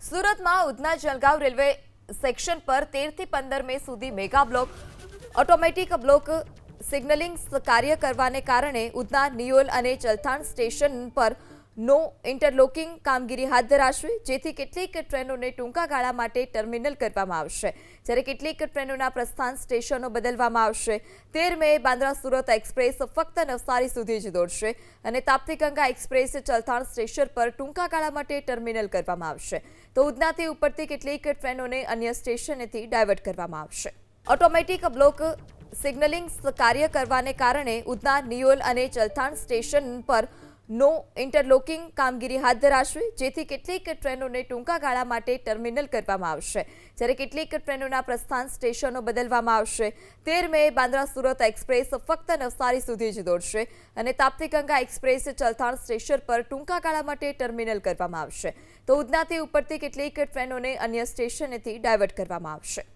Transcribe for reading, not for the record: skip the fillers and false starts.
સુરતમાં Udhna Jalgaon railway section પર 13 થી 15 મે સુધી mega block automatic block signalling કાર્ય કરવાને કારણે ઉધના નિયોલ અને ચલથાણ સ્ટેશન પર નો ઇન્ટરલોકિંગ કામગીરી હાથ ધરાશે, જેથી કેટલીક ટ્રેનોને ટૂંકા ગાળા માટે ટર્મિનલ કરવામાં આવશે, જ્યારે કેટલીક ટ્રેનોના પ્રસ્થાન સ્ટેશનો બદલવામાં આવશે। 13 મે બાંદ્રા સુરત એક્સપ્રેસ ફક્ત નવસારી સુધી જ દોડશે અને તાપ્તી ગંગા એક્સપ્રેસ ચલથાણ સ્ટેશન પર ટૂંકા ગાળા માટે ટર્મિનલ કરવામાં આવશે, તો ઉધનાથી ઉપડતી કેટલીક ટ્રેનોને અન્ય સ્ટેશનેથી ડાયવર્ટ કરવામાં આવશે। ઓટોમેટિક બ્લોક સિગ્નલિંગ કાર્ય કરવાને કારણે ઉધના નિયોલ અને ચલથાણ સ્ટેશન પર નો ઇન્ટરલોકિંગ કામગીરી હાથ ધરાશે, જેથી કેટલીક ટ્રેનોને ટૂંકા ગાળા માટે ટર્મિનલ કરવામાં આવશે, જ્યારે કેટલીક ટ્રેનોના પ્રસ્થાન સ્ટેશનો બદલવામાં આવશે। 13 મે બાંદ્રા સુરત એક્સપ્રેસ ફક્ત નવસારી સુધી જ દોડશે અને તાપ્તી ગંગા એક્સપ્રેસ ચલથાણ સ્ટેશન પર ટૂંકા ગાળા માટે ટર્મિનલ કરવામાં આવશે, તો ઉધનાથી ઉપડતી કેટલીક ટ્રેનોને અન્ય સ્ટેશનેથી ડાયવર્ટ કરવામાં આવશે।